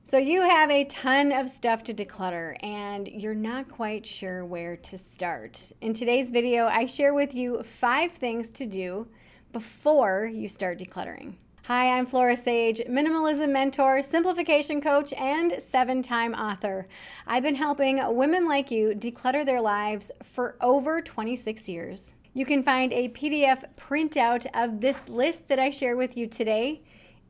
So you have a ton of stuff to declutter and you're not quite sure where to start. In today's video, I share with you 5 things to do before you start decluttering. Hi, I'm Flora Sage, minimalism mentor, simplification coach, and 7-time author. I've been helping women like you declutter their lives for over 26 years. You can find a PDF printout of this list that I share with you today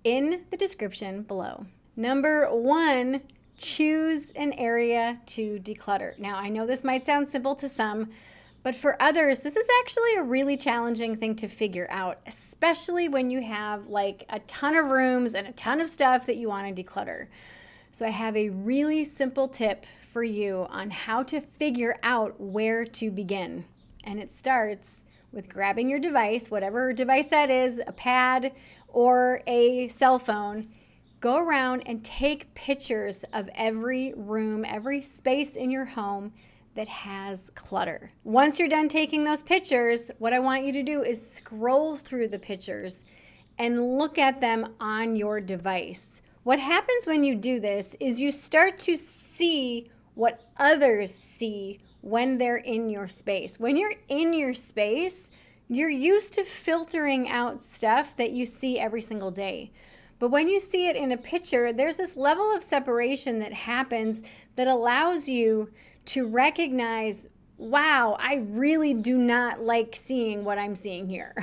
in the description below. Number 1, choose an area to declutter. Now, I know this might sound simple to some, but for others, this is actually a really challenging thing to figure out, especially when you have like a ton of rooms and a ton of stuff that you want to declutter. So I have a really simple tip for you on how to figure out where to begin. And it starts with grabbing your device, whatever device that is, a pad or a cell phone. Go around and take pictures of every room, every space in your home that has clutter. Once you're done taking those pictures, what I want you to do is scroll through the pictures and look at them on your device. What happens when you do this is you start to see what others see when they're in your space. When you're in your space, you're used to filtering out stuff that you see every single day. But when you see it in a picture, there's this level of separation that happens that allows you to recognize, wow, I really do not like seeing what I'm seeing here.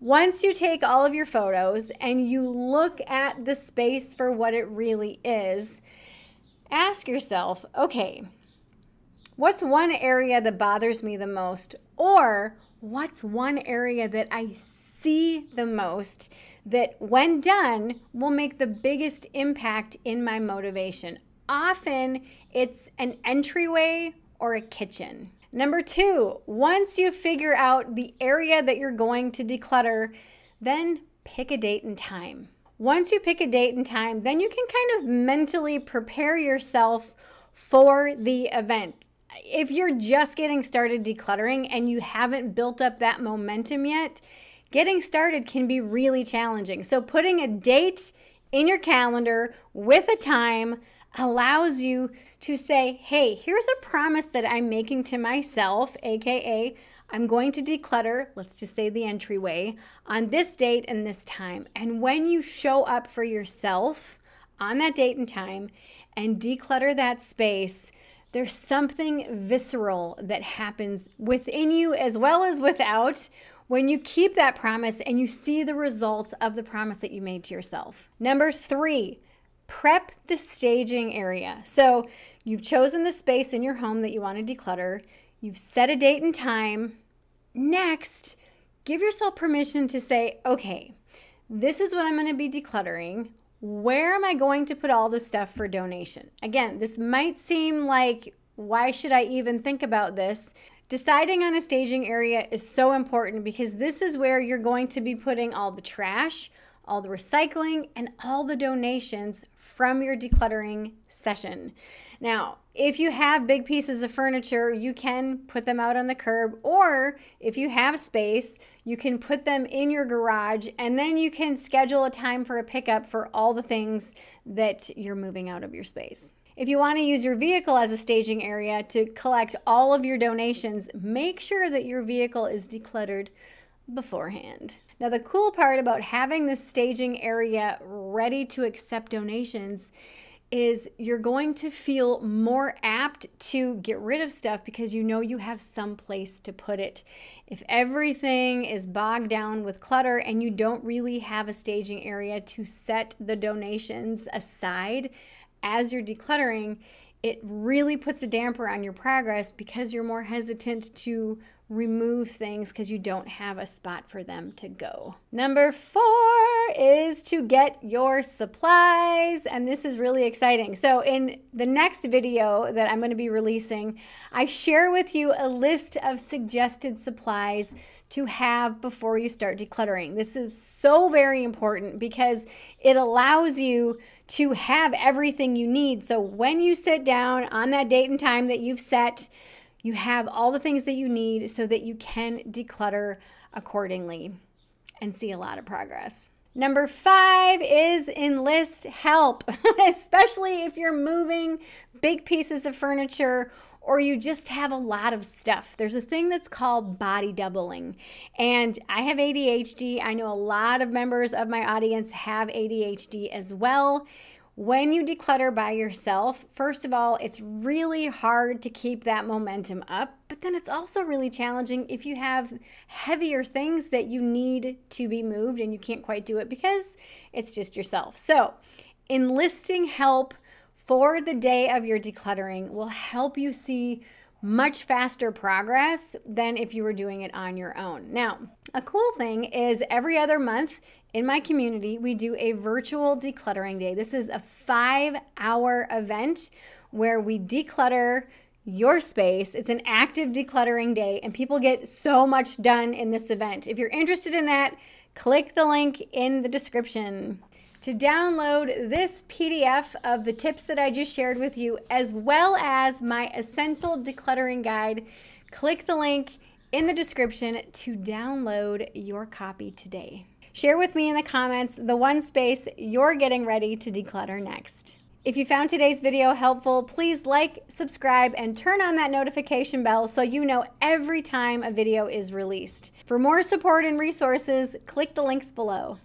Once you take all of your photos and you look at the space for what it really is, ask yourself, okay, what's one area that bothers me the most? Or what's one area that I see the most that when done will make the biggest impact in my motivation? Often it's an entryway or a kitchen. Number 2, once you figure out the area that you're going to declutter, then pick a date and time. Once you pick a date and time, then you can kind of mentally prepare yourself for the event. If you're just getting started decluttering and you haven't built up that momentum yet, getting started can be really challenging. So putting a date in your calendar with a time allows you to say, hey, here's a promise that I'm making to myself, aka I'm going to declutter, let's just say the entryway, on this date and this time. And when you show up for yourself on that date and time and declutter that space, there's something visceral that happens within you as well as without when you keep that promise and you see the results of the promise that you made to yourself. Number 3, prep the staging area. So you've chosen the space in your home that you want to declutter. You've set a date and time. Next, give yourself permission to say, okay, this is what I'm going to be decluttering. Where am I going to put all this stuff for donation? Again, this might seem like, why should I even think about this? Deciding on a staging area is so important because this is where you're going to be putting all the trash, all the recycling, and all the donations from your decluttering session. Now, if you have big pieces of furniture, you can put them out on the curb, or if you have space, you can put them in your garage, and then you can schedule a time for a pickup for all the things that you're moving out of your space. If you want to use your vehicle as a staging area to collect all of your donations, make sure that your vehicle is decluttered beforehand. Now, the cool part about having this staging area ready to accept donations is you're going to feel more apt to get rid of stuff because you know you have some place to put it. If everything is bogged down with clutter and you don't really have a staging area to set the donations aside as you're decluttering, it really puts a damper on your progress because you're more hesitant to remove things because you don't have a spot for them to go. Number 4 is to get your supplies, and this is really exciting. So in the next video that I'm going to be releasing, I share with you a list of suggested supplies to have before you start decluttering. This is so very important because it allows you to have everything you need. So when you sit down on that date and time that you've set, you have all the things that you need so that you can declutter accordingly and see a lot of progress. Number 5 is enlist help, especially if you're moving big pieces of furniture or you just have a lot of stuff. There's a thing that's called body doubling. And I have ADHD. I know a lot of members of my audience have ADHD as well. When you declutter by yourself, first of all, it's really hard to keep that momentum up, but then it's also really challenging if you have heavier things that you need to be moved and you can't quite do it because it's just yourself. So enlisting help for the day of your decluttering will help you see much faster progress than if you were doing it on your own. Now, a cool thing is every other month in my community, we do a virtual decluttering day. This is a 5-hour event where we declutter your space. It's an active decluttering day, and people get so much done in this event. If you're interested in that, click the link in the description. To download this PDF of the tips that I just shared with you, as well as my essential decluttering guide, click the link in the description to download your copy today. Share with me in the comments the one space you're getting ready to declutter next. If you found today's video helpful, please like, subscribe, and turn on that notification bell so you know every time a video is released. For more support and resources, click the links below.